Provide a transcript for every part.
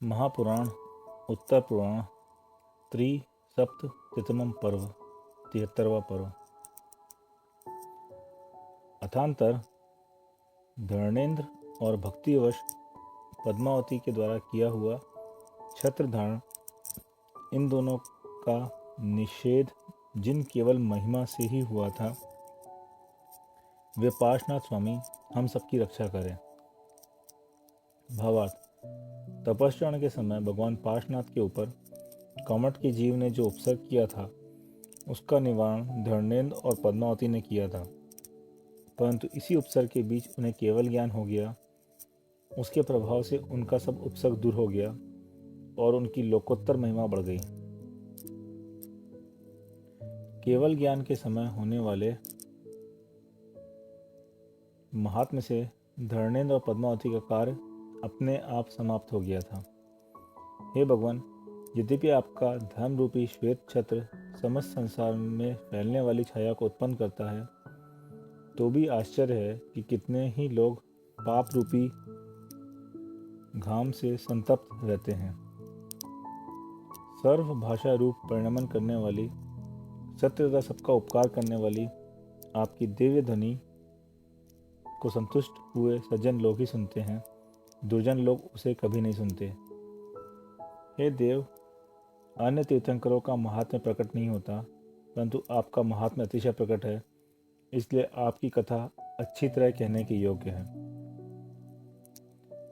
महापुराण उत्तर पुराण त्रिसप्ततितमं पर्व 73वां पर्व। अथांतर धर्मेंद्र और भक्तिवश पद्मावती के द्वारा किया हुआ छत्रधारण, इन दोनों का निषेध जिन केवल महिमा से ही हुआ था, वे पार्श्वनाथ स्वामी हम सबकी रक्षा करें। भावार्थ: तपस्या के समय भगवान पार्श्वनाथ के ऊपर कमठ के जीव ने जो उपसर्ग किया था, उसका निवारण धर्मेंद्र और पद्मावती ने किया था, परंतु इसी उपसर्ग के बीच उन्हें केवल ज्ञान हो गया। उसके प्रभाव से उनका सब उपसर्ग दूर हो गया और उनकी लोकोत्तर महिमा बढ़ गई। केवल ज्ञान के समय होने वाले महात्म्य से धर्मेंद्र और पद्मावती का कार्य अपने आप समाप्त हो गया था। हे भगवान, यद्यपि आपका धर्म रूपी श्वेत छत्र समस्त संसार में फैलने वाली छाया को उत्पन्न करता है, तो भी आश्चर्य है कि कितने ही लोग पाप रूपी घाम से संतप्त रहते हैं। सर्व भाषा रूप परिणमन करने वाली, सत्य तथा सबका उपकार करने वाली आपकी दिव्य ध्वनि को संतुष्ट हुए सज्जन लोग ही सुनते हैं, दुर्जन लोग उसे कभी नहीं सुनते। हे देव, अन्य तीर्थंकरों का महात्म्य प्रकट नहीं होता, परंतु आपका महात्म्य अतिशय प्रकट है, इसलिए आपकी कथा अच्छी तरह कहने के योग्य है।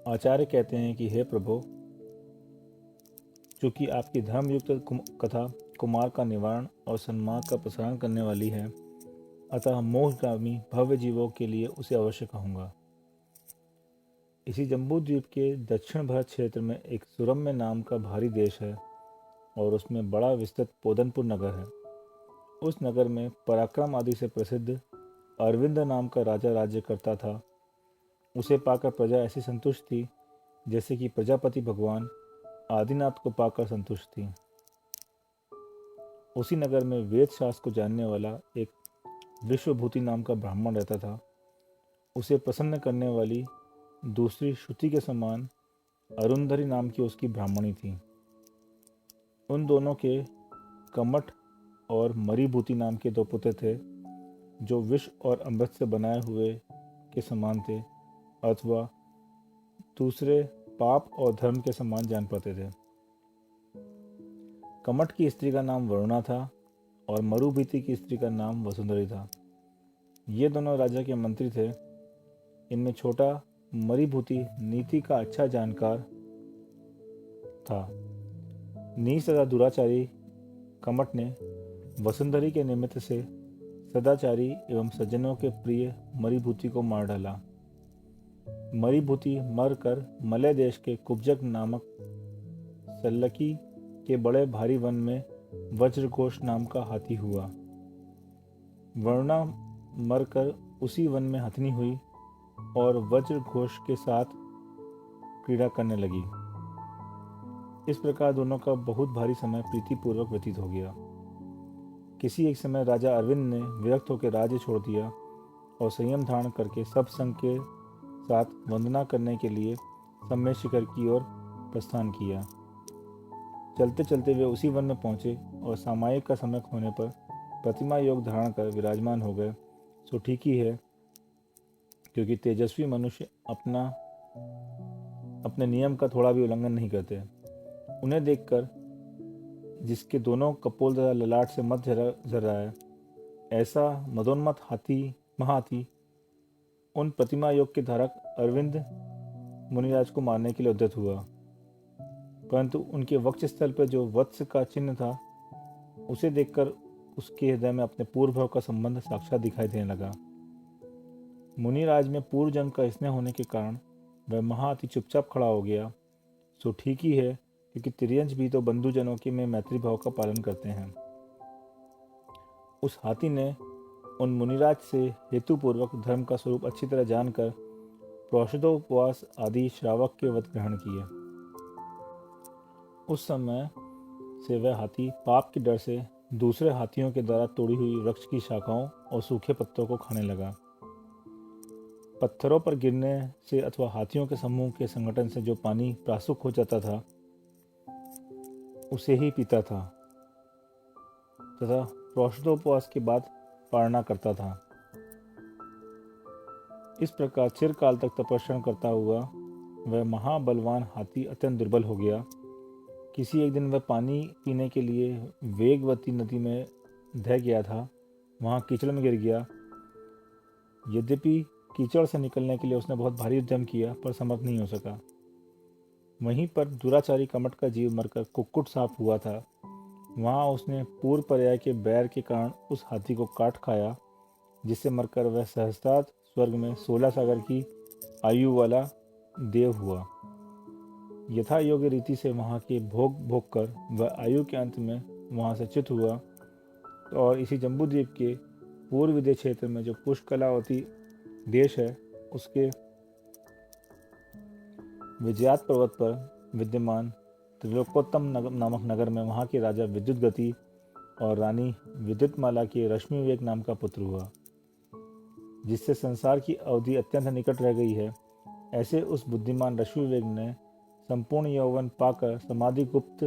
आचार्य कहते हैं कि हे प्रभु, चूंकि आपकी धर्मयुक्त कथा कुमार का निवारण और सन्मार्ग का प्रसारण करने वाली है, अतः मोक्षगामी भव्य जीवों के लिए उसे अवश्य कहूँगा। इसी जम्बू द्वीप के दक्षिण भारत क्षेत्र में एक सुरम्य नाम का भारी देश है और उसमें बड़ा विस्तृत पोदनपुर नगर है। उस नगर में पराक्रम आदि से प्रसिद्ध अरविंद नाम का राजा राज्य करता था। उसे पाकर प्रजा ऐसी संतुष्ट थी जैसे कि प्रजापति भगवान आदिनाथ को पाकर संतुष्ट थी। उसी नगर में वेद शास्त्र को जानने वाला एक विश्वभूति नाम का ब्राह्मण रहता था। उसे प्रसन्न करने वाली दूसरी श्रुति के समान अरुंधरी नाम की उसकी ब्राह्मणी थी। उन दोनों के कमठ और मरीभूति नाम के दो पुत्र थे, जो विष और अमृत से बनाए हुए के समान थे, अथवा दूसरे पाप और धर्म के समान जान पड़ते थे। कमठ की स्त्री का नाम वरुणा था और मरुभूति की स्त्री का नाम वसुंधरी था। ये दोनों राजा के मंत्री थे। इनमें छोटा मरीभूति नीति का अच्छा जानकार था। नीच तथा दुराचारी कमठ ने वसुंधरी के निमित्त से सदाचारी एवं सज्जनों के प्रिय मरीभूति को मार डाला। मरीभूति मरकर मलय देश के कुब्जक नामक सल्लकी के बड़े भारी वन में वज्रघोष नाम का हाथी हुआ। वरुणा मरकर उसी वन में हथनी हुई और वज्रघोष के साथ क्रीड़ा करने लगी। इस प्रकार दोनों का बहुत भारी समय प्रीतिपूर्वक व्यतीत हो गया। किसी एक समय राजा अरविंद ने विरक्त होकर राज्य छोड़ दिया और संयम धारण करके सब संग के साथ वंदना करने के लिए सम्य शिखर की ओर प्रस्थान किया। चलते चलते वे उसी वन में पहुंचे और सामायिक का समय होने पर प्रतिमा योग धारण कर विराजमान हो गए। सो ठीक ही है, क्योंकि तेजस्वी मनुष्य अपने नियम का थोड़ा भी उल्लंघन नहीं करते। उन्हें देखकर, जिसके दोनों कपोल तथा ललाट से मत झर रहा है, ऐसा मदोन्मत्त महाहाथी उन प्रतिमा योग के धारक अरविंद मुनिराज को मारने के लिए उद्यत हुआ, परंतु उनके वक्षस्थल पर जो वत्स का चिन्ह था, उसे देखकर उसके हृदय में अपने पूर्व भाव का संबंध साक्षात दिखाई देने लगा। मुनिराज में पूर्व जन्म का स्नेह होने के कारण वह महाहाथी चुपचाप खड़ा हो गया। सो ठीक ही है, क्योंकि तिर्यंच भी तो बंधुजनों के में मैत्री भाव का पालन करते हैं। उस हाथी ने उन मुनिराज से हेतुपूर्वक धर्म का स्वरूप अच्छी तरह जानकर प्रोषदोपवास आदि श्रावक के व्रत ग्रहण किए। उस समय से वह हाथी पाप के डर से दूसरे हाथियों के द्वारा तोड़ी हुई वृक्ष की शाखाओं और सूखे पत्तों को खाने लगा। पत्थरों पर गिरने से अथवा हाथियों के समूह के संगठन से जो पानी प्रासुक हो जाता था, उसे ही पीता था तथा प्रोषितोपवास के बाद पारणा करता था। इस प्रकार चिरकाल तक तपस्या करता हुआ वह महाबलवान हाथी अत्यंत दुर्बल हो गया। किसी एक दिन वह पानी पीने के लिए वेगवती नदी में ढह गया था। वहाँ कीचड़ में गिर गया। यद्यपि कीचड़ से निकलने के लिए उसने बहुत भारी उद्यम किया पर समर्थ नहीं हो सका। वहीं पर दुराचारी कमट का जीव मरकर कुक्कुट साफ हुआ था। वहाँ उसने पूर्व पर्याय के बैर के कारण उस हाथी को काट खाया, जिससे मरकर वह सहस्त्रार्थ स्वर्ग में 16 सागर की आयु वाला देव हुआ। यथा योग्य रीति से वहाँ के भोग भोग कर वह आयु के अंत में वहाँ से च्युत हुआ और इसी जम्बूद्वीप के पूर्व विदय क्षेत्र में जो पुष्कलावती देश है उसके विजयात पर्वत पर विद्यमान त्रिलोकोत्तम नामक नगर में वहाँ के राजा विद्युत गति और रानी विद्युतमाला के रश्मि विवेक नाम का पुत्र हुआ। जिससे संसार की अवधि अत्यंत निकट रह गई है, ऐसे उस बुद्धिमान रश्मि विवेक ने संपूर्ण यौवन पाकर समाधि गुप्त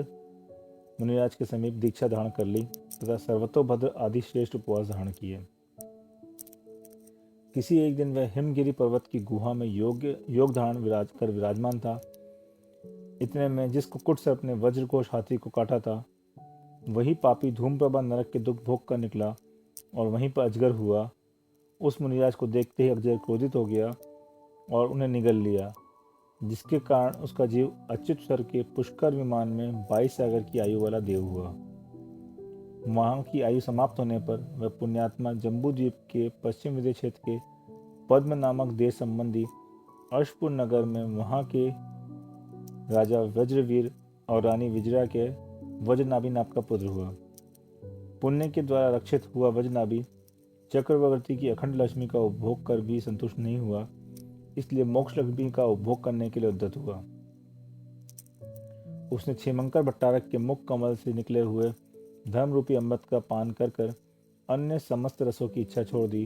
मुनिराज के समीप दीक्षा धारण कर ली तथा सर्वतोभद्र आदि श्रेष्ठ उपवास धारण किए। किसी एक दिन वह हिमगिरी पर्वत की गुहा में योग धारण विराजमान था। इतने में जिस कुक्कुट से अपने वज्रघोष हाथी को काटा था, वही पापी धूमप्रभा नरक के दुख भोग कर निकला और वहीं पर अजगर हुआ। उस मुनिराज को देखते ही अजगर क्रोधित हो गया और उन्हें निगल लिया, जिसके कारण उसका जीव अच्युत स्वर के पुष्कर विमान में 22 सागर की आयु वाला देव हुआ। वहाँ की आयु समाप्त होने पर वह पुण्यात्मा जम्बूद्वीप के पश्चिम विदय क्षेत्र के पद्म नामक देश संबंधी अर्शपुर नगर में वहाँ के राजा वज्रवीर और रानी विजया के वज्रनाभि नाम का पुत्र हुआ। पुण्य के द्वारा रक्षित हुआ वज्रनाभि चक्रवर्ती की अखंड लक्ष्मी का उपभोग कर भी संतुष्ट नहीं हुआ, इसलिए मोक्ष लक्ष्मी का उपभोग करने के लिए उद्यत हुआ। उसने क्षेमंकर भट्टारक के मुख कमल से निकले हुए धर्म रूपी अमृत का पान कर कर अन्य समस्त रसों की इच्छा छोड़ दी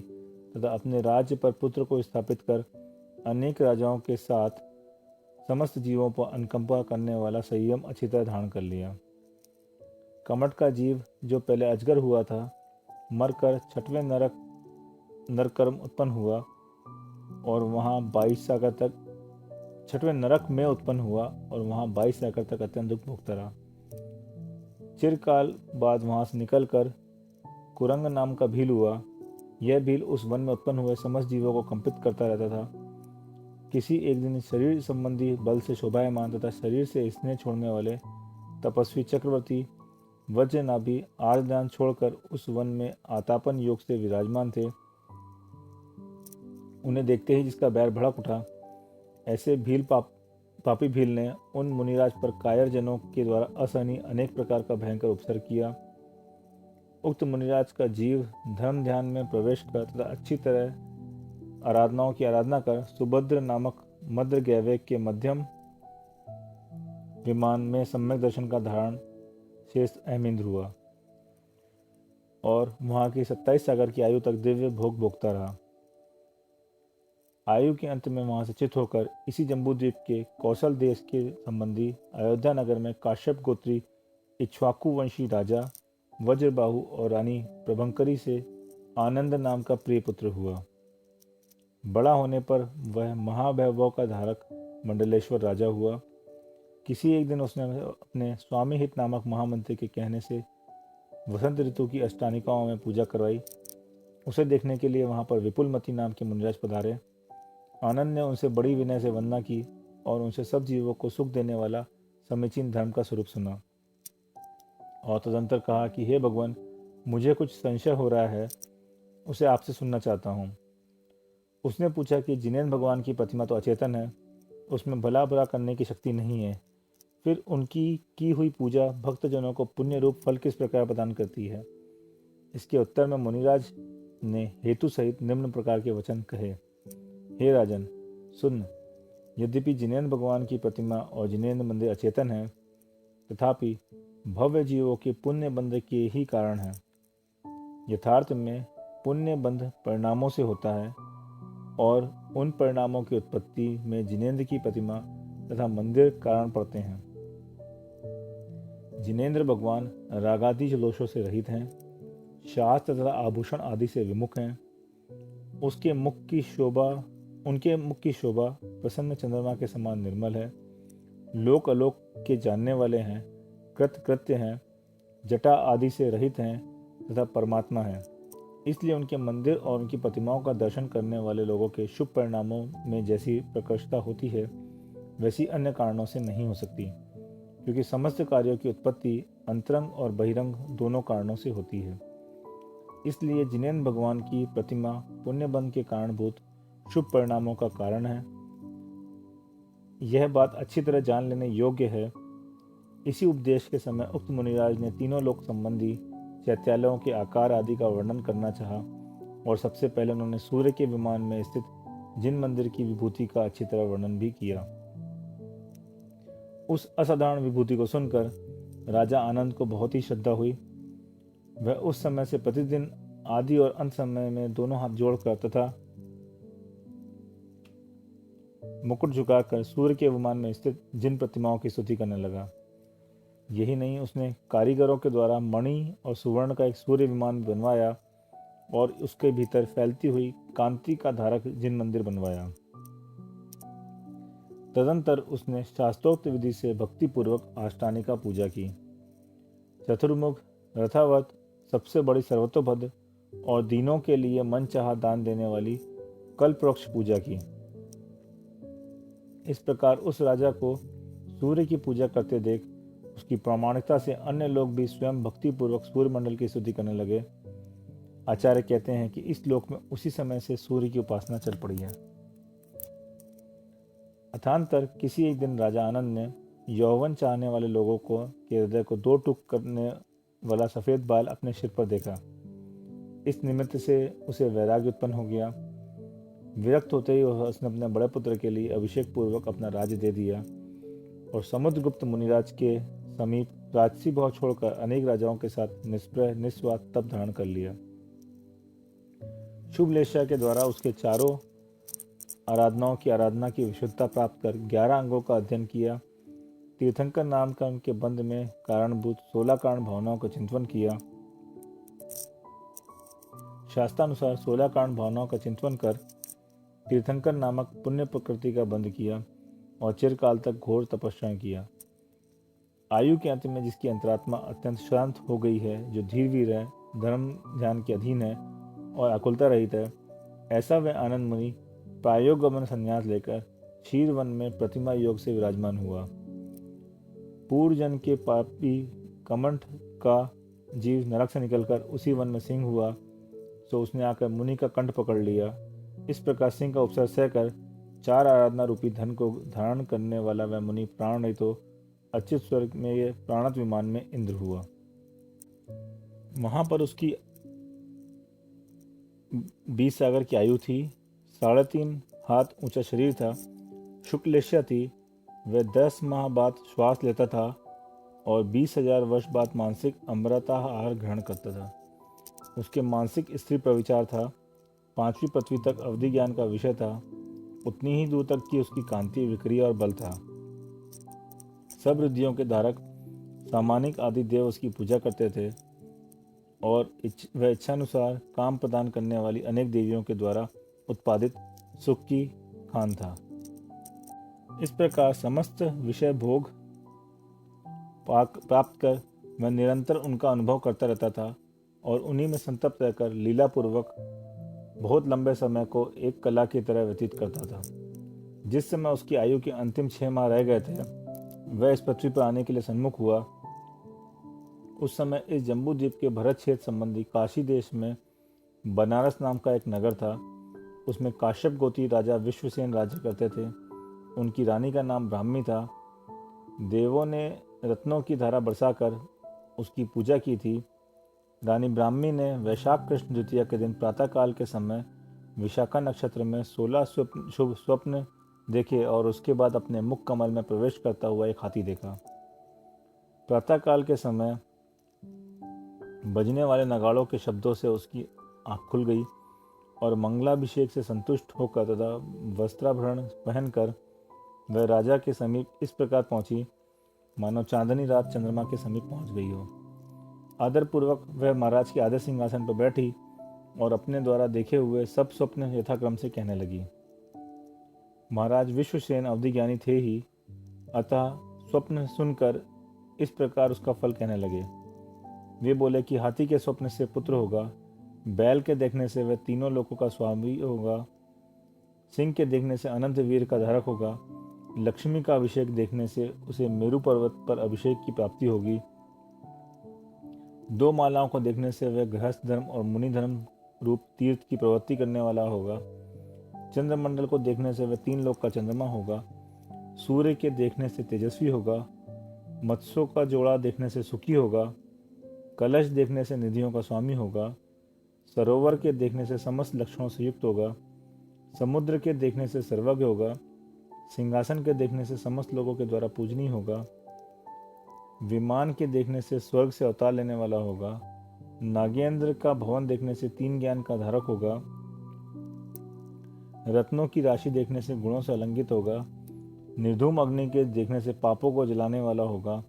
तथा अपने राज्य पर पुत्र को स्थापित कर अनेक राजाओं के साथ समस्त जीवों पर अनुकंपा करने वाला संयम अच्छी तरह धारण कर लिया। कमट का जीव जो पहले अजगर हुआ था, मरकर छठवें नरकर्म उत्पन्न हुआ और वहाँ 22 सागर तक छठवें नरक में उत्पन्न हुआ और वहाँ 22 सागर तक अत्यंत दुख भोगता रहा। चिरकाल बाद वहाँ से निकलकर कुरंग नाम का भील हुआ। यह भील उस वन में उत्पन्न हुए समस्त जीवों को कंपित करता रहता था। किसी एक दिन शरीर संबंधी बल से शोभायमान तथा शरीर से स्नेह छोड़ने वाले तपस्वी चक्रवर्ती वज्रनाभि आर्यदान छोड़कर उस वन में आतापन योग से विराजमान थे। उन्हें देखते ही जिसका बैर भड़क उठा। ऐसे पापी भील ने उन मुनिराज पर कायर जनों के द्वारा असहनीय अनेक प्रकार का भयंकर उपसर्ग किया। उक्त मुनिराज का जीव धर्म ध्यान में प्रवेश कर तथा अच्छी तरह आराधनाओं की आराधना कर सुभद्र नामक मद्र गैवे के मध्यम विमान में सम्यक दर्शन का धारण शेष अहमिंद्र हुआ और वहाँ की 27 सागर की आयु तक दिव्य भोग भोगता रहा। आयु के अंत में वहाँ से चित होकर इसी जम्बूद्वीप के कौशल देश के संबंधी अयोध्या नगर में काश्यप गोत्री इक्ष्वाकु वंशी राजा वज्रबाहु और रानी प्रभंकरी से आनंद नाम का प्रिय पुत्र हुआ। बड़ा होने पर वह महावैभव का धारक मंडलेश्वर राजा हुआ। किसी एक दिन उसने अपने स्वामी हित नामक महामंत्री के कहने से वसंत ऋतु की अष्टानिकाओं में पूजा करवाई। उसे देखने के लिए वहाँ पर विपुलमती नाम के मुनिराज पधारे। आनंद ने उनसे बड़ी विनय से वंदना की और उनसे सब जीवों को सुख देने वाला समीचीन धर्म का स्वरूप सुना और तदंतर कहा कि हे भगवान, मुझे कुछ संशय हो रहा है, उसे आपसे सुनना चाहता हूँ। उसने पूछा कि जिनेन्द्र भगवान की प्रतिमा तो अचेतन है, उसमें भला बुरा करने की शक्ति नहीं है, फिर उनकी की हुई पूजा भक्तजनों को पुण्य रूप फल किस प्रकार प्रदान करती है। इसके उत्तर में मुनिराज ने हेतु सहित निम्न प्रकार के वचन कहे। हे राजन, सुन। यद्यपि जिनेन्द्र भगवान की प्रतिमा और जिनेन्द्र मंदिर अचेतन है, तथापि भव्य जीवों के पुण्य बंध के ही कारण है। यथार्थ में पुण्य बंध परिणामों से होता है और उन परिणामों की उत्पत्ति में जिनेन्द्र की प्रतिमा तथा मंदिर कारण पड़ते हैं। जिनेंद्र भगवान रागादि जलोशों से रहित हैं, शास्त्र तथा आभूषण आदि से विमुख हैं। उनके मुख की शोभा प्रसन्न चंद्रमा के समान निर्मल है। लोक अलोक के जानने वाले हैं, कृत्य हैं, जटा आदि से रहित हैं तथा परमात्मा हैं। इसलिए उनके मंदिर और उनकी प्रतिमाओं का दर्शन करने वाले लोगों के शुभ परिणामों में जैसी प्रकर्षता होती है, वैसी अन्य कारणों से नहीं हो सकती, क्योंकि समस्त कार्यों की उत्पत्ति अंतरंग और बहिरंग दोनों कारणों से होती है। इसलिए जिनेंद्र भगवान की प्रतिमा पुण्य बंध के कारणभूत शुभ परिणामों का कारण है। यह बात अच्छी तरह जान लेने योग्य है। इसी उपदेश के समय उक्त मुनिराज ने तीनों लोक संबंधी चैत्यालयों के आकार आदि का वर्णन करना चाहा, और सबसे पहले उन्होंने सूर्य के विमान में स्थित जिन मंदिर की विभूति का अच्छी तरह वर्णन भी किया। उस असाधारण विभूति को सुनकर राजा आनंद को बहुत ही श्रद्धा हुई। वह उस समय से प्रतिदिन आदि और अंत समय में दोनों हाथ जोड़कर तथा मुकुट झुकाकर सूर्य के विमान में स्थित जिन प्रतिमाओं की स्तुति करने लगा। यही नहीं, उसने कारीगरों के द्वारा मणि और सुवर्ण का एक सूर्य विमान बनवाया और उसके भीतर फैलती हुई कांति का धारक जिन मंदिर बनवाया। तदंतर उसने शास्त्रोक्त विधि से भक्तिपूर्वक आष्टानिका पूजा की। चतुर्मुख रथावत सबसे बड़ी सर्वतोभद्र और दीनों के लिए मन चाहा दान देने वाली कल्पवृक्ष पूजा की। इस प्रकार उस राजा को सूर्य की पूजा करते देख उसकी प्रामाणिकता से अन्य लोग भी स्वयं भक्तिपूर्वक सूर्य मंडल की स्तुति करने लगे। आचार्य कहते हैं कि इस लोक में उसी समय से सूर्य की उपासना चल पड़ी है। अथांतर किसी एक दिन राजा आनंद ने यौवन चाहने वाले लोगों के हृदय को दो टुक करने वाला सफेद बाल अपने सिर पर देखा। इस निमित्त से उसे वैराग्य उत्पन्न हो गया। विरक्त होते ही उसने अपने बड़े पुत्र के लिए अभिषेक पूर्वक अपना राज्य दे दिया और समुद्रगुप्त मुनिराज के समीप राजसी भाव छोड़कर अनेक राजाओं के साथ निष्प्रह निस्वार्थ तप धारण कर लिया। शुभ लेशा के द्वारा उसके चारों आराधनाओं की आराधना की विशुद्धता प्राप्त कर 11 अंगों का अध्ययन किया। तीर्थंकर नाम का उनके बंध में कारणभूत 16 कारण भावनाओं का चिंतन किया। शास्त्रानुसार 16 कारण भावनाओं का चिंतन कर तीर्थंकर नामक पुण्य प्रकृति का बंध किया और चिरकाल तक घोर तपस्या किया। आयु के अंत में जिसकी अंतरात्मा अत्यंत शांत हो गई है, जो धीरवीर है, धर्म ध्यान के अधीन है और अकुलता रहित है, ऐसा वह आनंद मुनि प्रायोगमन संन्यास लेकर क्षीरवन में प्रतिमा योग से विराजमान हुआ। पूर्व जन्म के पापी कमंठ का जीव नरक से निकलकर उसी वन में सिंह हुआ, तो उसने आकर मुनि का कंठ पकड़ लिया। इस प्रकार सिंह का उपसर्ग सहकर 4 आराधना रूपी धन को धारण करने वाला वह मुनि प्राण रहित तो अच्युत स्वर्ग में ये प्राणत विमान में इंद्र हुआ। वहां पर उसकी 20 सागर की आयु थी, 3.5 हाथ ऊंचा शरीर था, शुक्लेश्या थी। वह 10 माह बाद श्वास लेता था और 20,000 वर्ष बाद मानसिक अमृता आहार ग्रहण करता था। उसके मानसिक स्त्री प्रविचार था, 5वीं पृथ्वी तक अवधि ज्ञान का विषय था। उतनी ही दूर तक की उसकी कांति, विक्रिया और बल था। सब रिद्धियों के धारक सामानिक आदि देव उसकी पूजा करते थे और वह इच्छानुसार काम प्रदान करने वाली अनेक देवियों के द्वारा उत्पादित सुख की खान था। इस प्रकार समस्त विषय भोग प्राप्त कर वह निरंतर उनका अनुभव करता रहता था और उन्हीं में संतप्त रहकर लीलापूर्वक बहुत लंबे समय को एक कला की तरह व्यतीत करता था। जिस समय उसकी आयु के अंतिम 6 माह रह गए थे, वह इस पृथ्वी पर आने के लिए सन्मुख हुआ। उस समय इस जम्बू द्वीप के भरत क्षेत्र संबंधी काशी देश में बनारस नाम का एक नगर था। उसमें काश्यप गोत्री राजा विश्वसेन राज्य करते थे। उनकी रानी का नाम ब्राह्मी था। देवों ने रत्नों की धारा बरसाकर उसकी पूजा की थी। रानी ब्राह्मी ने वैशाख कृष्ण द्वितीया के दिन प्रातःकाल के समय विशाखा नक्षत्र में 16 शुभ स्वप्न देखे और उसके बाद अपने मुख कमल में प्रवेश करता हुआ एक हाथी देखा। प्रातःकाल के समय बजने वाले नगाड़ों के शब्दों से उसकी आँख खुल गई और मंगलाभिषेक से संतुष्ट होकर तथा वस्त्राभरण पहनकर वह राजा के समीप इस प्रकार पहुंची, मानो चांदनी रात चंद्रमा के समीप पहुंच गई हो। आदरपूर्वक वह महाराज के आधे सिंहासन पर बैठी और अपने द्वारा देखे हुए सब स्वप्न यथाक्रम से कहने लगी। महाराज विश्वसेन अवधिज्ञानी थे ही, अतः स्वप्न सुनकर इस प्रकार उसका फल कहने लगे। वे बोले कि हाथी के स्वप्न से पुत्र होगा, बैल के देखने से वह तीनों लोकों का स्वामी होगा, सिंह के देखने से अनंत वीर का धारक होगा, लक्ष्मी का अभिषेक देखने से उसे मेरु पर्वत पर अभिषेक की प्राप्ति होगी, दो मालाओं को देखने से वह गृहस्थ धर्म और मुनि धर्म रूप तीर्थ की प्रवृत्ति करने वाला होगा, चंद्रमंडल को देखने से वह तीन लोक का चंद्रमा होगा, सूर्य के देखने से तेजस्वी होगा, मत्स्यों का जोड़ा देखने से सुखी होगा, कलश देखने से निधियों का स्वामी होगा, सरोवर के देखने से समस्त लक्षणों से युक्त होगा, समुद्र के देखने से सर्वज्ञ होगा, सिंहासन के देखने से समस्त लोगों के द्वारा पूजनीय होगा, विमान के देखने से स्वर्ग से अवतार लेने वाला होगा, नागेंद्र का भवन देखने से तीन ज्ञान का धारक होगा, रत्नों की राशि देखने से गुणों से अलंकित होगा, निर्धूम अग्नि के देखने से पापों को जलाने वाला होगा,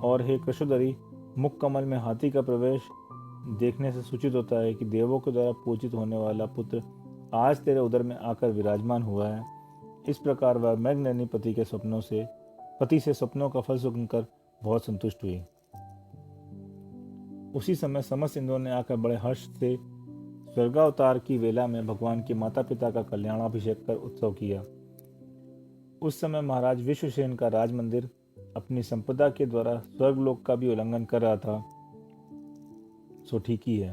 और हे कृष्णधरी, मुख कमल में हाथी का प्रवेश देखने से सूचित होता है कि देवों के द्वारा पूजित होने वाला पुत्र आज तेरे उदर में आकर विराजमान हुआ है। इस प्रकार वह मैग्नैनी पति से स्वप्नों का फल सुनकर बहुत संतुष्ट हुई। उसी समय समस्त इंद्रों ने आकर बड़े हर्ष से स्वर्गावतार की वेला में भगवान के माता पिता का कल्याणाभिषेक कर उत्सव किया। उस समय महाराज विश्वसेन का राज मंदिर अपनी संपदा के द्वारा स्वर्गलोक का भी उल्लंघन कर रहा था। सो ठीक ही है,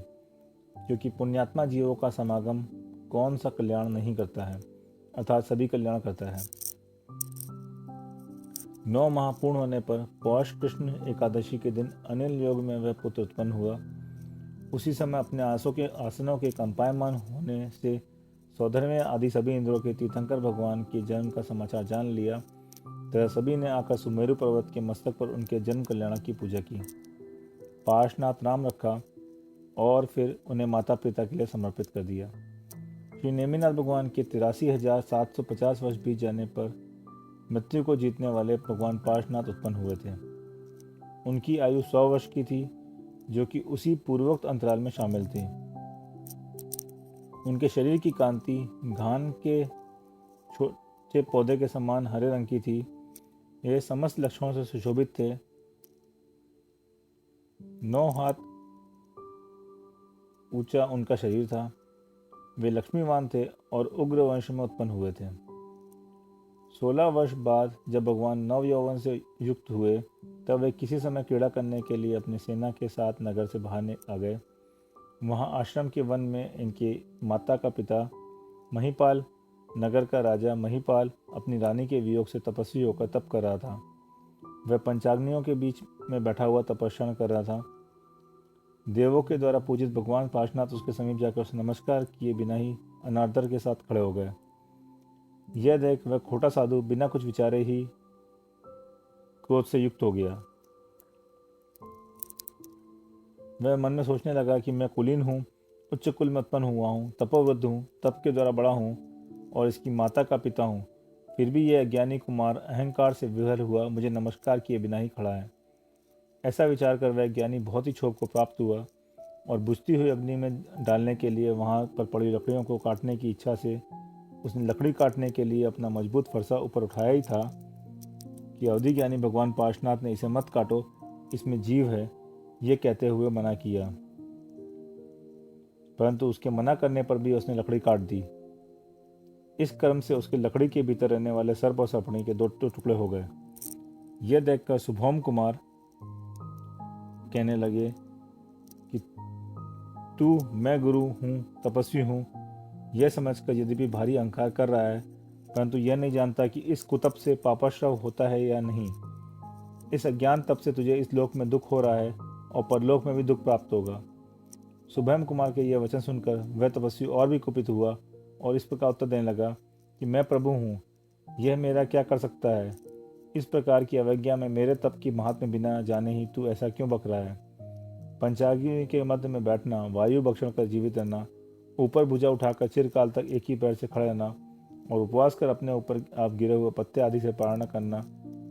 क्योंकि पुण्यात्मा जीवों का समागम कौन सा कल्याण नहीं करता है, अर्थात सभी कल्याण करता है। 9 माह पूर्ण होने पर पौष कृष्ण एकादशी के दिन अनिल योग में वह पुत्र उत्पन्न हुआ। उसी समय अपने आसनों के कंपायमान होने से सौधर्मे आदि सभी इंद्रों के तीर्थंकर भगवान के जन्म का समाचार जान लिया। तथा सभी ने आकर सुमेरु पर्वत के मस्तक पर उनके जन्म कल्याण की पूजा की, पार्श्वनाथ नाम रखा और फिर उन्हें माता पिता के लिए समर्पित कर दिया। श्री नेमिनाथ भगवान के 83,750 वर्ष बीत जाने पर मृत्यु को जीतने वाले भगवान पार्श्वनाथ उत्पन्न हुए थे। उनकी आयु 100 वर्ष की थी, जो कि उसी पूर्वोक्त अंतराल में शामिल थी। उनके शरीर की कांति घान के छोटे पौधे के समान हरे रंग की थी। यह समस्त लक्षणों से सुशोभित थे। 9 हाथ ऊंचा उनका शरीर था। वे लक्ष्मीवान थे और उग्र वंश में उत्पन्न हुए थे। 16 वर्ष बाद जब भगवान नव यौवन से युक्त हुए, तब वे किसी समय क्रीड़ा करने के लिए अपनी सेना के साथ नगर से बाहर आ गए। वहां आश्रम के वन में इनके माता का पिता महीपाल, नगर का राजा महीपाल अपनी रानी के वियोग से तपस्वी होकर तप कर रहा था। वह पंचाग्नियों के बीच में बैठा हुआ तपस्या कर रहा था। देवों के द्वारा पूजित भगवान पार्श्वनाथ उसके समीप जाकर उसे नमस्कार किए बिना ही अनादर के साथ खड़े हो गए। यह देख वह खोटा साधु बिना कुछ विचारे ही क्रोध से युक्त हो गया। वह मन में सोचने लगा कि मैं कुलीन हूँ, उच्च कुल में उत्पन्न हुआ हूँ, तपोवृद्ध हूँ, तप के द्वारा बड़ा हूँ और इसकी माता का पिता हूँ। फिर भी यह अज्ञानी कुमार अहंकार से विहल हुआ मुझे नमस्कार किए बिना ही खड़ा है। ऐसा विचार कर वह ज्ञानी बहुत ही क्षोभ को प्राप्त हुआ और बुझती हुई अग्नि में डालने के लिए वहां पर पड़ी लकड़ियों को काटने की इच्छा से उसने लकड़ी काटने के लिए अपना मजबूत फरसा ऊपर उठाया ही था कि अवधि ज्ञानी भगवान पार्श्वनाथ ने इसे मत काटो, इसमें जीव है, ये कहते हुए मना किया। परंतु उसके मना करने पर भी उसने लकड़ी काट दी। इस कर्म से उसके लकड़ी के भीतर रहने वाले सर्प और सर्पणी के 2 टुकड़े हो गए। यह देखकर शुभोम कुमार कहने लगे कि तू मैं गुरु हूँ, तपस्वी हूँ, यह समझकर यद्यपि भारी अहंकार कर रहा है, परंतु यह नहीं जानता कि इस कुतप से पापाश्रव होता है या नहीं। इस अज्ञान तप से तुझे इस लोक में दुख हो रहा है और परलोक में भी दुख प्राप्त होगा। शुभम कुमार के यह वचन सुनकर वह तपस्वी और भी कुपित हुआ और इस प्रकार उत्तर देने लगा कि मैं प्रभु हूँ, यह मेरा क्या कर सकता है। इस प्रकार की अवज्ञा में मेरे तप की महात्म्य बिना जाने ही तू ऐसा क्यों बक रहा है। पंचाग्नि के मध्य में बैठना, वायु भक्षण कर जीवित रहना, ऊपर भुजा उठाकर चिरकाल तक एक ही पैर से खड़े रहना और उपवास कर अपने ऊपर आप गिरे हुए पत्ते आदि से पारणा करना,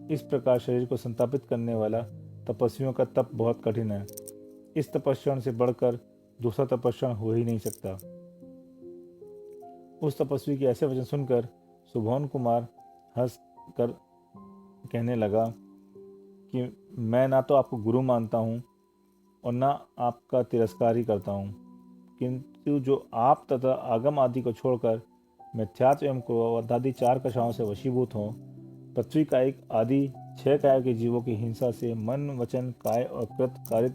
इस प्रकार शरीर को संतापित करने वाला तपस्वियों का तप बहुत कठिन है। इस तपस्या से बढ़कर दूसरा तपस्या हो ही नहीं सकता। उस तपस्वी के ऐसे वचन सुनकर सुभोन कुमार हंस कर कहने लगा कि मैं ना तो आपको गुरु मानता हूँ और ना आपका तिरस्कार ही करता हूँ, किंतु जो आप तथा आगम आदि को छोड़कर मिथ्यात्व एवं क्रोधादि 4 कषायों से वशीभूत हों, पृथ्वी कायिक आदि 6 कायों के जीवों की हिंसा से मन वचन काय और कृत कारित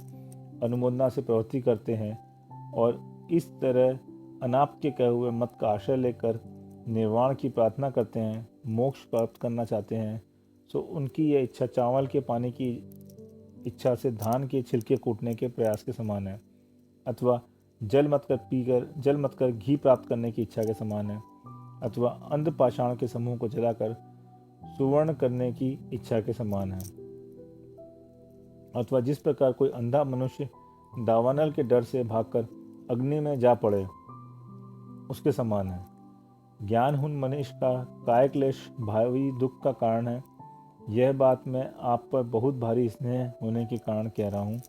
अनुमोदना से प्रवृत्ति करते हैं और इस तरह अनाप के कहे हुए मत का आश्रय लेकर निर्वाण की प्रार्थना करते हैं, मोक्ष प्राप्त करना चाहते हैं, सो उनकी यह इच्छा चावल के पानी की इच्छा से धान के छिलके कूटने के प्रयास के समान है, अथवा जल मत कर घी प्राप्त करने की इच्छा के समान है, अथवा अंध पाषाण के समूह को जलाकर सुवर्ण करने की इच्छा के समान है, अथवा जिस प्रकार कोई अंधा मनुष्य दावानल के डर से भागकर अग्नि में जा पड़े उसके समान है। ज्ञानहीन मनुष्य का काय क्लेश भावी दुख का कारण है। यह बात मैं आप पर बहुत भारी स्नेह होने के कारण कह रहा हूँ।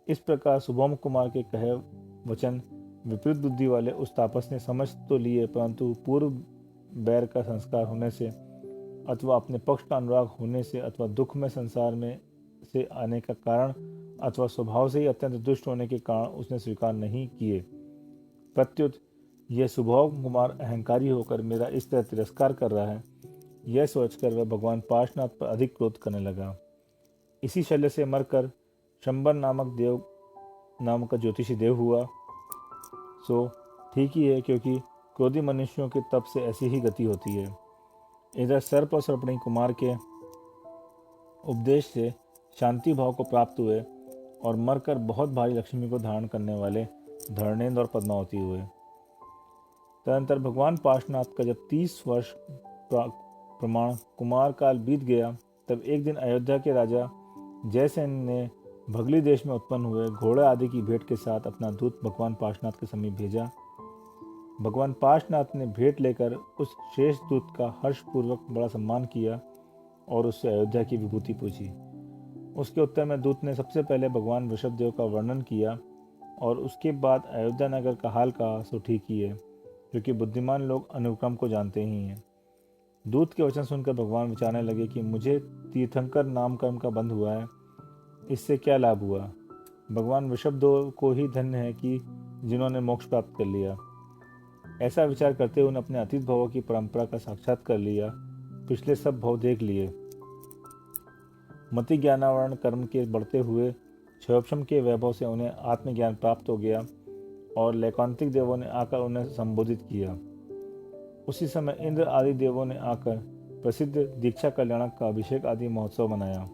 इस प्रकार सुभोम कुमार के कहे वचन विपरीत बुद्धि वाले उस तापस ने समझ तो लिए, परंतु पूर्व बैर का संस्कार होने से अथवा अपने पक्ष का अनुराग होने से अथवा दुख में संसार में से आने का कारण अथवा स्वभाव से ही अत्यंत दुष्ट होने के कारण उसने स्वीकार नहीं किए। प्रत्युत यह सुभोम कुमार अहंकारी होकर मेरा इस तरह तिरस्कार कर रहा है, यह सोचकर वह भगवान पार्श्वनाथ पर अधिक क्रोध करने लगा। इसी शल्य से मरकर शंबर नाम का ज्योतिषी देव हुआ। सो ठीक ही है, क्योंकि क्रोधी मनुष्यों के तप से ऐसी ही गति होती है। इधर सर्प और सर्पणी कुमार के उपदेश से शांति भाव को प्राप्त हुए और मरकर बहुत भारी लक्ष्मी को धारण करने वाले धरणेन्द्र और पद्मावती हुए। तदनंतर भगवान पार्श्वनाथ का जब 30 वर्ष प्रमाण कुमार काल बीत गया, तब एक दिन अयोध्या के राजा जयसेन ने भगली देश में उत्पन्न हुए घोड़े आदि की भेंट के साथ अपना दूत भगवान पार्श्वनाथ के समीप भेजा। भगवान पार्श्वनाथ ने भेंट लेकर उस शेष दूत का हर्षपूर्वक बड़ा सम्मान किया और उससे अयोध्या की विभूति पूछी। उसके उत्तर में दूत ने सबसे पहले भगवान ऋषभदेव का वर्णन किया और उसके बाद अयोध्या नगर का हाल कहा। सो ठीक ही है, क्योंकि बुद्धिमान लोग अनुक्रम को जानते ही हैं। दूत के वचन सुनकर भगवान विचारने लगे कि मुझे तीर्थंकर नाम कर्म का बंध हुआ है, इससे क्या लाभ हुआ। भगवान ऋषभदेव को ही धन्य है कि जिन्होंने मोक्ष प्राप्त कर लिया। ऐसा विचार करते हुए उन्होंने अपने अतीत भवों की परंपरा का साक्षात कर लिया, पिछले सब भव देख लिए। मति ज्ञानावरण कर्म के बढ़ते हुए क्षयोपशम के वैभव से उन्हें आत्मज्ञान प्राप्त हो गया और लैकांतिक देवों ने आकर उन्हें संबोधित किया। उसी समय इंद्र आदि देवों ने आकर प्रसिद्ध दीक्षा कल्याणक का अभिषेक आदि महोत्सव मनाया।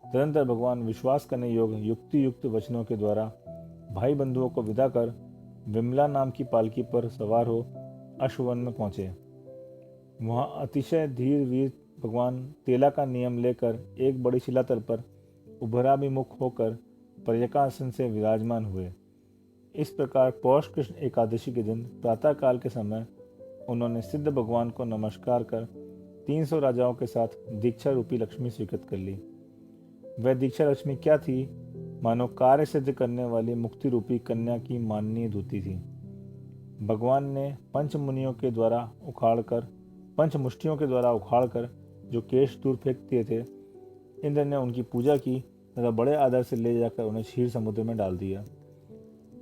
तदनंतर भगवान विश्वास करने योग्य युक्ति युक्त वचनों के द्वारा भाई बंधुओं को विदा कर विमला नाम की पालकी पर सवार हो अश्ववन में पहुंचे। वहां अतिशय धीर वीर भगवान तेला का नियम लेकर एक बड़ी शिलातल पर उभराभिमुख होकर पर्यकासन से विराजमान हुए। इस प्रकार पौष कृष्ण एकादशी के दिन प्रातः काल के समय उन्होंने सिद्ध भगवान को नमस्कार कर 300 राजाओं के साथ दीक्षा रूपी लक्ष्मी स्वीकृत कर ली। वह दीक्षा लक्ष्मी क्या थी? मानो कार्य सिद्ध करने वाली मुक्ति रूपी कन्या की माननीय दूती थी। भगवान ने पंचमुष्टियों के द्वारा उखाड़कर जो केश दूर फेंक दिए थे, इंद्र ने उनकी पूजा की तथा बड़े आदर से ले जाकर उन्हें क्षीर समुद्र में डाल दिया।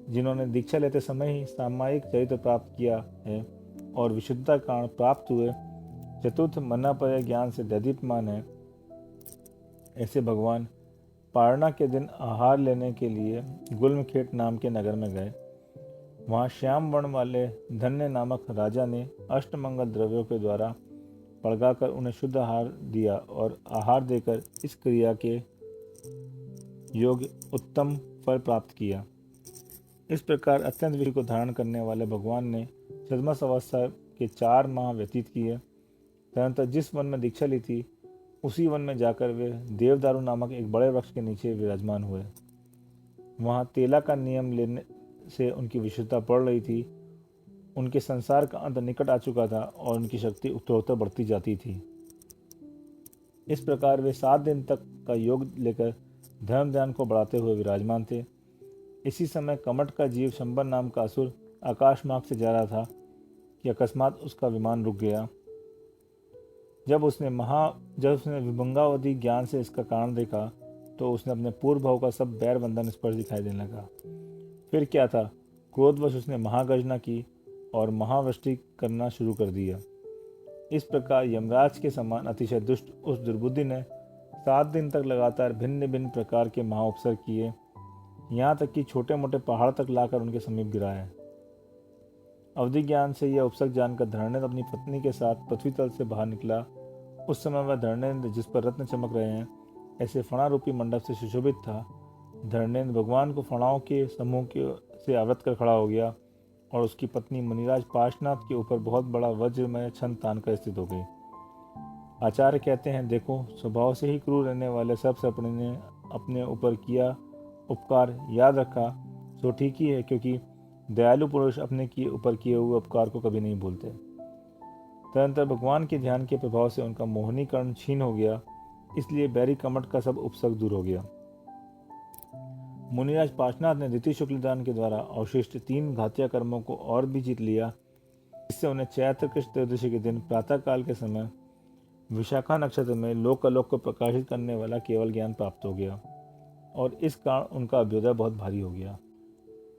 जिन्होंने दीक्षा लेते समय ही सामायिक चरित्र प्राप्त किया है और विशुद्धता कारण प्राप्त हुए चतुर्थ मन्नापय ज्ञान से दीप्यमान है, ऐसे भगवान पारणा के दिन आहार लेने के लिए गुल्मखेट नाम के नगर में गए। वहाँ श्याम वर्ण वाले धन्य नामक राजा ने अष्टमंगल द्रव्यों के द्वारा पड़गाकर उन्हें शुद्ध आहार दिया और आहार देकर इस क्रिया के योग्य उत्तम फल प्राप्त किया। इस प्रकार अत्यंत वीर को धारण करने वाले भगवान ने छद्मस अवस्था के 4 माह व्यतीत किए। तदनंतर जिस वन में दीक्षा ली थी, उसी वन में जाकर वे देवदारू नामक एक बड़े वृक्ष के नीचे विराजमान हुए। वहाँ तेला का नियम लेने से उनकी विशुद्धता बढ़ रही थी। उनके संसार का अंत निकट आ चुका था और उनकी शक्ति उत्तरोत्तर बढ़ती जाती थी। इस प्रकार वे 7 दिन तक का योग लेकर धर्म ध्यान को बढ़ाते हुए विराजमान थे। इसी समय कमट का जीव शंबर नाम का असुर आकाश मार्ग से जा रहा था कि अकस्मात उसका विमान रुक गया। जब उसने विभंगावधि ज्ञान से इसका कारण देखा तो उसने अपने पूर्व भाव का सब बैर बंधन स्पर्श दिखाई देने लगा। फिर क्या था, क्रोधवश उसने महागर्जना की और महावृष्टि करना शुरू कर दिया। इस प्रकार यमराज के समान अतिशय दुष्ट उस दुर्बुद्धि ने 7 दिन तक लगातार भिन्न भिन्न प्रकार के महाउपसर्ग किए, यहाँ तक कि छोटे मोटे पहाड़ तक लाकर उनके समीप गिराए। अवधि ज्ञान से यह उपसर्ग जानकर धरणेन्द्र अपनी पत्नी के साथ पृथ्वी तल से बाहर निकला। उस समय वह धरणेन्द्र, जिस पर रत्न चमक रहे हैं, ऐसे फणा रूपी मंडप से सुशोभित था। धरणेन्द्र भगवान को फणाओं के समूह से आवृत कर खड़ा हो गया और उसकी पत्नी मुनिराज पार्श्वनाथ के ऊपर बहुत बड़ा वज्रमय छंद तान कर स्थित हो गई। आचार्य कहते हैं, देखो, स्वभाव से ही क्रूर रहने वाले सब सर्पणी ने अपने ऊपर किया उपकार याद रखा तो ठीक ही है, क्योंकि दयालु पुरुष अपने ऊपर किए हुए उपकार को कभी नहीं भूलते। तदनंतर भगवान के ध्यान के प्रभाव से उनका मोहनीकरण छीन हो गया, इसलिए बैरी कमट का सब उपसर्ग दूर हो गया। मुनिराज पार्श्वनाथ ने द्वितीय शुक्लदान के द्वारा अवशिष्ट 3 घातिया कर्मों को और भी जीत लिया, जिससे उन्हें चैत्र कृष्ण त्रयोदशी के दिन प्रातः काल के समय विशाखा नक्षत्र में लोक को प्रकाशित करने वाला केवल ज्ञान प्राप्त हो गया और इस कारण उनका अभ्युदय बहुत भारी हो गया।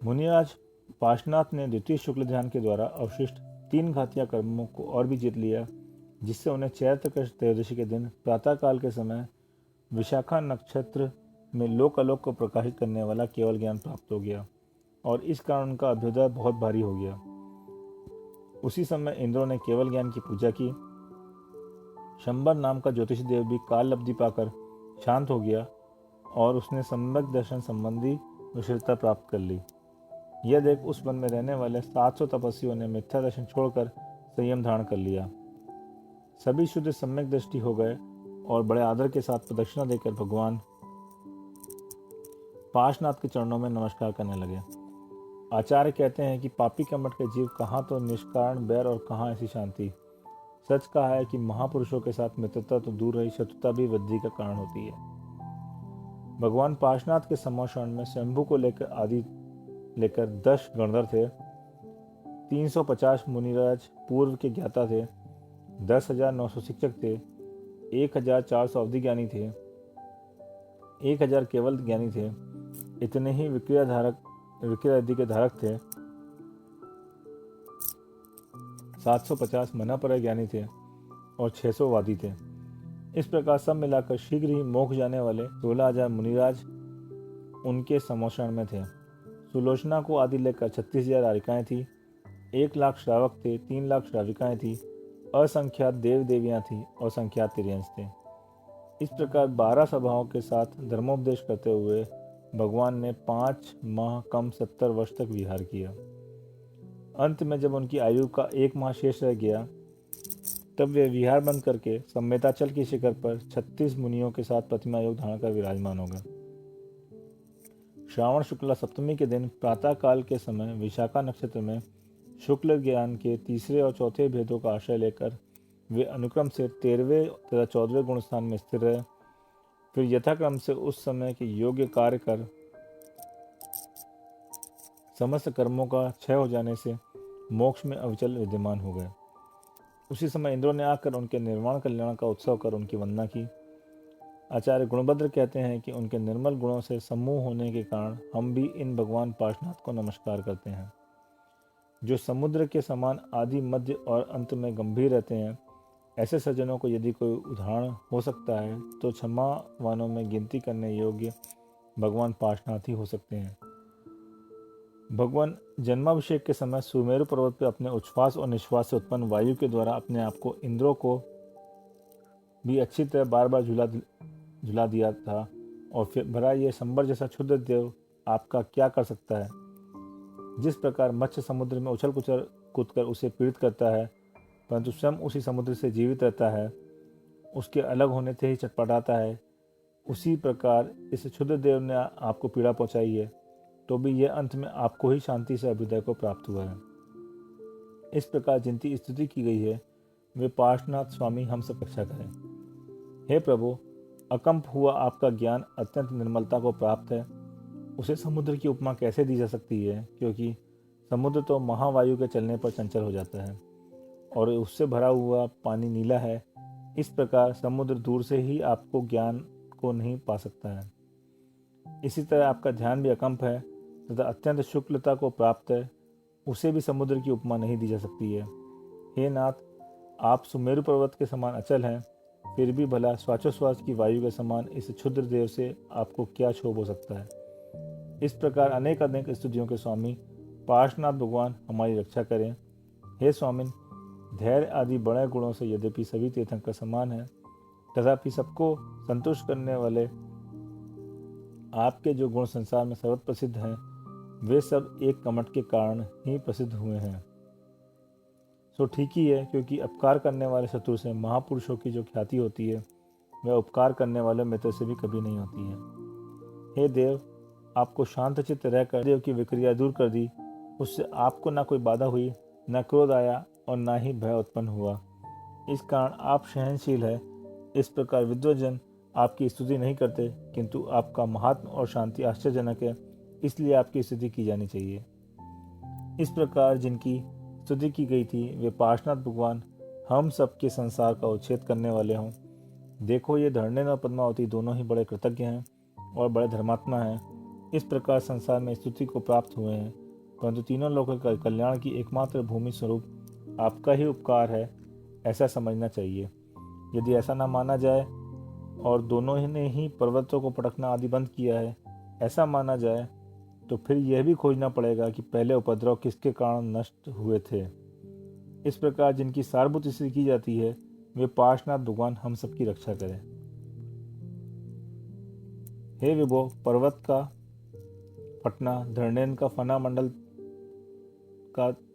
मुनिराज पार्श्वनाथ ने द्वितीय शुक्ल ध्यान के द्वारा अवशिष्ट 3 घातिया कर्मों को और भी जीत लिया, जिससे उन्हें चैत्र कृष्ण त्रयोदशी के दिन प्रातः काल के समय विशाखा नक्षत्र में लोक को प्रकाशित करने वाला केवल ज्ञान प्राप्त हो गया और इस कारण उनका अभ्युदय बहुत भारी हो गया। उसी समय इंद्रों ने केवल ज्ञान की पूजा की। शंबर नाम का ज्योतिषी देव भी काल लब्धि पाकर शांत हो गया और उसने सम्यक दर्शन संबंधी विशेषता प्राप्त कर ली। यह देख उस वन में रहने वाले 700 तपस्वियों ने मिथ्या दर्शन छोड़कर संयम धारण कर लिया। सभी शुद्ध सम्यक दृष्टि हो गए और बड़े आदर के साथ प्रदक्षिणा देकर भगवान पार्श्वनाथ के चरणों में नमस्कार करने लगे। आचार्य कहते हैं कि पापी कमट के जीव कहाँ तो निष्कारण बैर और कहाँ ऐसी शांति। सच कहा है कि महापुरुषों के साथ मित्रता तो दूर रही, शत्रुता भी वृद्धि का कारण होती है। भगवान पार्श्वनाथ के सम्मोषण में शंभु को लेकर 10 गणधर थे, 350 मुनिराज पूर्व के ज्ञाता थे, 10,900 शिक्षक थे, 1,400 अवधि ज्ञानी थे, 1,000 केवल ज्ञानी थे, इतने ही विक्रिया आदि के धारक थे, 750 मनापर ज्ञानी थे और 600 वादी थे। इस प्रकार सब मिलाकर शीघ्र ही मोक्ष जाने वाले 16,000 मुनिराज उनके सम्मोषण में थे। सुलोचना को आदि लेकर 36,000 आरिकाएं थी, 1,00,000 श्रावक थे, 3,00,000 श्राविकाएं थी, असंख्यात देव देवियां थी और संख्यात तिर्यंश थे। इस प्रकार 12 सभाओं के साथ धर्मोपदेश करते हुए भगवान ने 5 माह कम 70 वर्ष तक विहार किया। अंत में जब उनकी आयु का 1 माह शेष रह गया, तब वे विहार बंद करके संवेताचल की शिखर पर 36 मुनियों के साथ प्रतिमा योग धारण कर विराजमान हो गए। श्रावण शुक्ला सप्तमी के दिन प्रातः काल के समय विशाखा नक्षत्र में शुक्ल ज्ञान के तीसरे और चौथे भेदों का आश्रय लेकर वे अनुक्रम से 13वें तथा 14वें गुण स्थान में स्थिर रहे। फिर यथाक्रम से उस समय के योग्य कार्य कर समस्त कर्मों का क्षय हो जाने से मोक्ष में अविचल विद्यमान हो गए। उसी समय इंद्रों ने आकर उनके निर्वाण कल्याण का उत्सव कर उनकी वंदना की। आचार्य गुणभद्र कहते हैं कि उनके निर्मल गुणों से सम्मोह होने के कारण हम भी इन भगवान पार्श्वनाथ को नमस्कार करते हैं, जो समुद्र के समान आदि मध्य और अंत में गंभीर रहते हैं। ऐसे सज्जनों को यदि कोई उदाहरण हो सकता है तो क्षमावानों में गिनती करने योग्य भगवान पार्श्वनाथ ही हो सकते हैं। भगवान जन्माभिषेक के समय सुमेरु पर्वत पर अपने उच्छ्वास और निश्वास से उत्पन्न वायु के द्वारा अपने आप को इंद्रों को भी अच्छी तरह बार बार झुला दिया था और फिर भरा ये शंबर जैसा क्षुद्र देव आपका क्या कर सकता है। जिस प्रकार मत्स्य समुद्र में उछल कुचल कूदकर उसे पीड़ित करता है, परंतु स्वयं उसी समुद्र से जीवित रहता है, उसके अलग होने से ही चटपटाता है, उसी प्रकार इस क्षुद्र देव ने आपको पीड़ा पहुंचाई है, तो भी यह अंत में आपको ही शांति से अभ्युदय को प्राप्त हुआ है। इस प्रकार जिनकी स्तुति की गई है वे पार्श्वनाथ स्वामी हम सब रक्षा करें। हे प्रभु, अकंप हुआ आपका ज्ञान अत्यंत निर्मलता को प्राप्त है। उसे समुद्र की उपमा कैसे दी जा सकती है, क्योंकि समुद्र तो महावायु के चलने पर चंचल हो जाता है और उससे भरा हुआ पानी नीला है। इस प्रकार समुद्र दूर से ही आपको ज्ञान को नहीं पा सकता है। इसी तरह आपका ध्यान भी अकंप है तथा अत्यंत शुक्लता को प्राप्त है। उसे भी समुद्र की उपमा नहीं दी जा सकती है। हे नाथ, आप सुमेरु पर्वत के समान अचल हैं, फिर भी भला श्वासोश्वास की वायु के समान इस क्षुद्र देव से आपको क्या क्षोभ हो सकता है। इस प्रकार अनेक अनेक स्तुतियों के स्वामी पार्श्वनाथ भगवान हमारी रक्षा करें। हे स्वामिन, धैर्य आदि बड़े गुणों से यद्यपि सभी तीर्थंकर समान हैं, तथापि सबको संतुष्ट करने वाले आपके जो गुण संसार में सर्वत्र प्रसिद्ध हैं, वे सब एक कमठ के कारण ही प्रसिद्ध हुए हैं। सो ठीक ही है, क्योंकि उपकार करने वाले शत्रु से महापुरुषों की जो ख्याति होती है, वह उपकार करने वाले मित्र से भी कभी नहीं होती है। हे देव, आपको शांत चित्त रहकर देव की विक्रिया दूर कर दी। उससे आपको ना कोई बाधा हुई, न क्रोध आया और ना ही भय उत्पन्न हुआ। इस कारण आप सहनशील है। इस प्रकार विद्वजन आपकी स्तुति नहीं करते, किंतु आपका महात्म और शांति आश्चर्यजनक है, इसलिए आपकी स्तुति की जानी चाहिए। इस प्रकार जिनकी स्तुति की गई थी, वे पार्श्वनाथ भगवान हम सबके संसार का उच्छेद करने वाले हों। देखो, ये धरणेन और पद्मावती दोनों ही बड़े कृतज्ञ हैं और बड़े धर्मात्मा हैं। इस प्रकार संसार में स्तुति को प्राप्त हुए हैं, परंतु तीनों लोगों का कल्याण की एकमात्र भूमि स्वरूप आपका ही उपकार है, ऐसा समझना चाहिए। यदि ऐसा न माना जाए और दोनों ही ने ही पर्वतों को पटकना आदि बंद किया है, ऐसा माना जाए, तो फिर यह भी खोजना पड़ेगा कि पहले उपद्रव किसके कारण नष्ट हुए थे। इस प्रकार जिनकी सारभूत स्तुति की जाती है, वे पार्श्वनाथ भगवान हम सबकी रक्षा करें। हे विभो, पर्वत का फटना, धरणेन का फना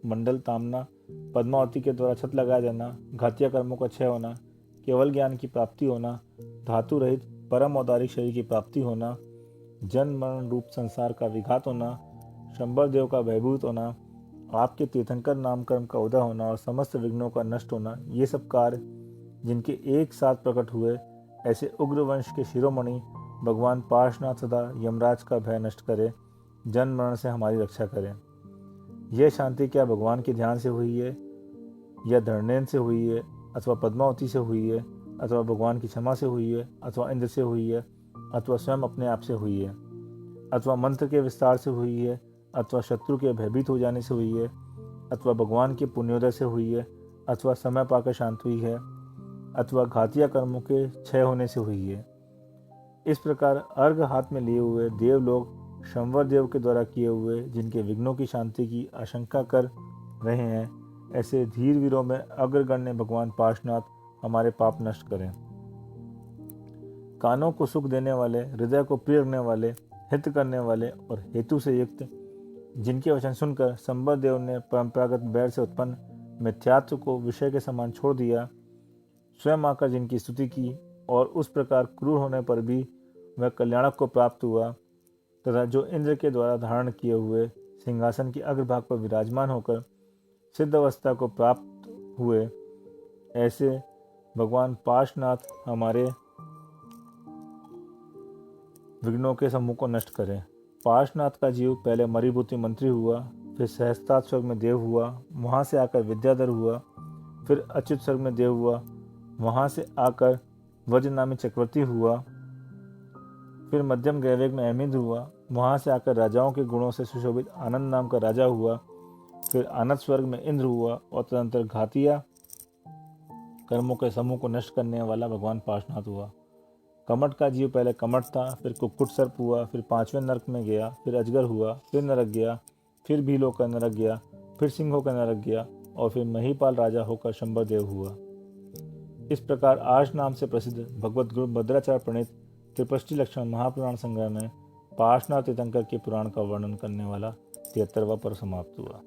मंडल तामना, पद्मावती के द्वारा छत लगाया जाना, घातिया कर्मों का क्षय होना, केवल ज्ञान की प्राप्ति होना, धातु रहित परम औदारिक शरीर की प्राप्ति होना, जन्म मरण रूप संसार का विघात होना, शंबर देव का भयभूत होना, आपके तीर्थंकर नामकर्म का उदय होना और समस्त विघ्नों का नष्ट होना, ये सब कार्य जिनके एक साथ प्रकट हुए, ऐसे उग्र वंश के शिरोमणि भगवान पार्श्वनाथ सदा यमराज का भय नष्ट करे, जन्म मरण से हमारी रक्षा करें। यह शांति क्या भगवान के ध्यान से हुई है, या धरणेन से हुई है, अथवा पद्मावती से हुई है, अथवा भगवान की क्षमा से हुई है, अथवा इंद्र से हुई है, अथवा स्वयं अपने आप से हुई है, अथवा मंत्र के विस्तार से हुई है, अथवा शत्रु के भयभीत हो जाने से हुई है, अथवा भगवान के पुण्योदय से हुई है, अथवा समय पाकर शांत हुई है, अथवा घातिया कर्मों के क्षय होने से हुई है। इस प्रकार अर्घ हाथ में लिए हुए देव लोग शंवर देव के द्वारा किए हुए जिनके विघ्नों की शांति की आशंका कर रहे हैं, ऐसे धीर वीरों में अग्रगण्य भगवान पार्श्वनाथ हमारे पाप नष्ट करें। कानों को सुख देने वाले, हृदय को प्रिय रखने वाले, हित करने वाले और हेतु से युक्त, जिनके वचन सुनकर शंबर देव ने परंपरागत बैर से उत्पन्न मिथ्यात्व को विषय के समान छोड़ दिया, स्वयं आकर जिनकी स्तुति की और उस प्रकार क्रूर होने पर भी वह कल्याणक को प्राप्त हुआ, तथा जो इंद्र के द्वारा धारण किए हुए सिंहासन के अग्रभाग पर विराजमान होकर सिद्ध अवस्था को प्राप्त हुए, ऐसे भगवान पार्श्वनाथ हमारे विघ्नों के समूह को नष्ट करें। पार्श्वनाथ का जीव पहले मरीभूति मंत्री हुआ, फिर सहस्त्रार्थ स्वर्ग में देव हुआ, वहां से आकर विद्याधर हुआ, फिर अच्युत स्वर्ग में देव हुआ, वहां से आकर वज्र नामी चक्रवर्ती हुआ, फिर मध्यम गैवेग में अहमिंद्र हुआ, वहां से आकर राजाओं के गुणों से सुशोभित आनंद नाम का राजा हुआ, फिर आनंद स्वर्ग में इंद्र हुआ और तदंतर घातिया कर्मों के समूह को नष्ट करने वाला भगवान पार्श्वनाथ हुआ। कमठ का जीव पहले कमठ था, फिर कुक्कुट सर्प हुआ, फिर पांचवें नरक में गया, फिर अजगर हुआ, फिर नरक गया, फिर भीलों का नरक गया, फिर सिंहों का नरक गया और फिर महीपाल राजा होकर शंबर देव हुआ। इस प्रकार आर्ष नाम से प्रसिद्ध भगवत गुरु भद्राचार्य प्रणीत त्रिपष्टि लक्षण महापुराण संग्रह में पार्श्वनाथ तीर्थंकर के पुराण का वर्णन करने वाला 73वां पर्व समाप्त हुआ।